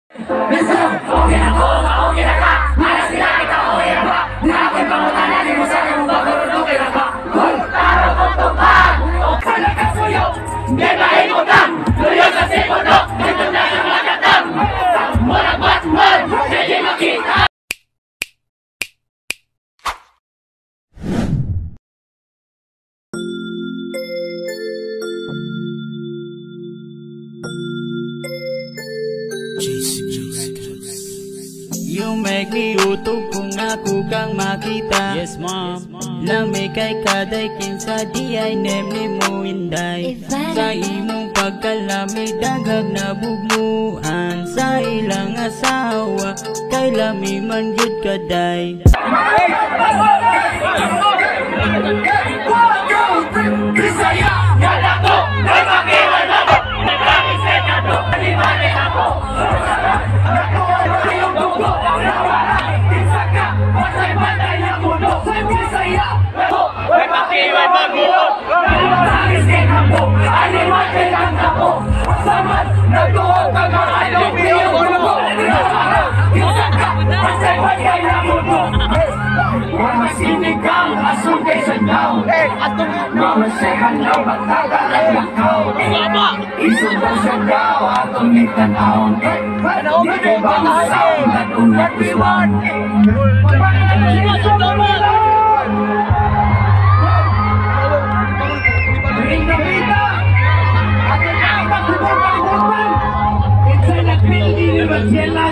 Okay na ko, okay na ka. Para sila kita okay na ba? Na ako'y pangutanan, di mo sa akin mong bagulod, okay na ka. Hoy, taro ko tupad. Sa nagkasuyo, di ba ikutan? Luyo sa sikono, ito na ang magatang. Mula Batman, hindi makita. You make me utog kung ako kang makita. Yes ma'am. Lamig kay kaday kinsa di ay name mo inday. Sa imong pagkalamig dagag na bugmuan. Sa ilang asawa kay lami man gyud kaday. Bisaya gala ko, ay makiwan ako. Nagkakisay ka to, alimane ako. Makiwan magulog, nagkakisay ka to, alimane ako. Saman, nagtuog ka nga ayaw, biyong ulo. Kisaka, masay bagay na mundo. Masinig kang asungkay sa daw. Mamasayan daw magtagalan ng tao. Isundo sa daw atong nagtanaw. Dito ba ang sound at unat iwan? Ring na bita! Atin ang pagkakalimutan! Ito na pili naman sila!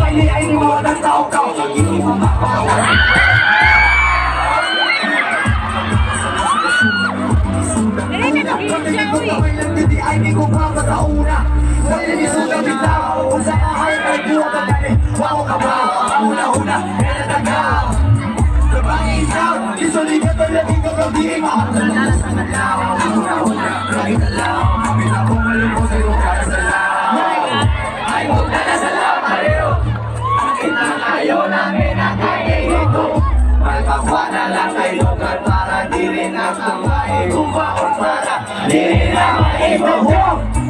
kayo ay niwala ng tao-tao. Hindi mo mapapawala. Hindi ay di ko pa matauna. Dahil isugang bitaw. Kung sa kahay ay buwa ka galing. Wow ka ba? Una-una, pero tagaw. Sabangin isaw. Isuligat ang labing kagawin. Makakala sa nalaw. Una-una, kahit alaw. Pinakumalong ko sa'yo kaya salaw. Ay huwag na salaw kayo. Akin na kayo namin ang kainito. Magpapwa na lang kay lugar para di rin ang tumahin. Kung baon para di rin ang maito.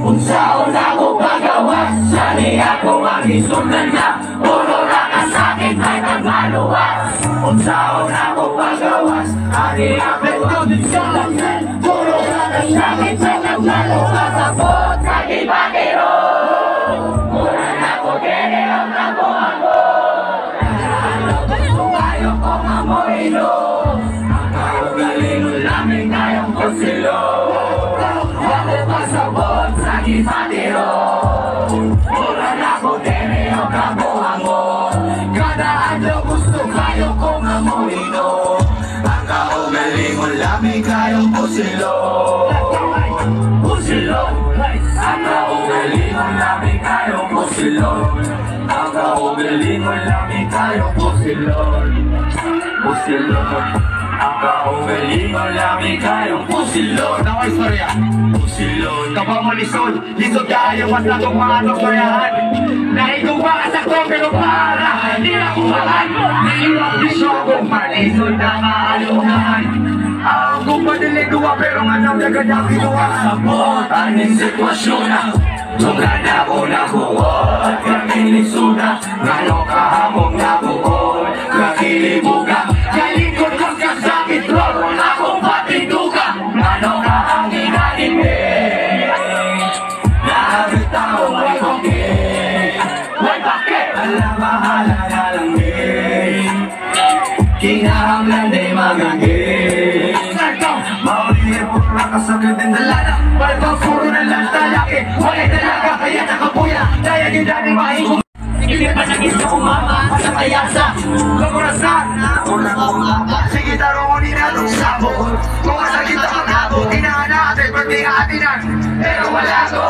Kung saan ako pagawas, sali ako magisundan na. Puro na kasakit ay nagmaluwas. Kung saan ako pagawas, ari ako magisundan na. Puro na kasakit ay nagmaluwas. Sapot sa gibagero. Mura na ko kere ang nabuhago. Ayaw ko mamohilo. Ang galing lamig ngayong kusilo. Ako pasabot sa gipatiro. Mura na ko tere ang nabuhango. Kada adlaw gusto kayo ko mamohilo. Ang kaugaling lamig ngayong kusilo. Kusilo. Ang kaugaling lamig ngayong kusilo. Ang kaugaling lamig ngayong kusilo. Pusilon, ang kaugaling lamig ngayong pusilon. Ako istorya, pusilon. Kapag malisod, lisod kaayo mas na itong mga doktoryahan. Naigong baka sakto pero para hindi na kumakan. Naiwag disyo kung malisod na maaluhan. Ang kumpadili duwa pero nga nang naganyang kinuha. Sabot, aning sitwasyon na tugan ako na buod. Kakilisod na, ngano kahamong na buod. Kakilibuga, kalikod kong kasakit ron. Wala kong patiduga, ngano ka ang inanimig. Nahabit ako may bakit. May bakit, alam mahala na lang din. Kinahanglan di magagin. Maulihip po nakasagad din dalala. Balbang puro na lang talaki. Walay talaga kaya nakapuya. Daya yung dati maingong. Sige pa sa gusto kumama sa kayasa. Kamurasan ako lang kumama. Sige tarong unin natong sabon. Kung masakit ang abot, inahan natin pati atinan. Pero wala ko.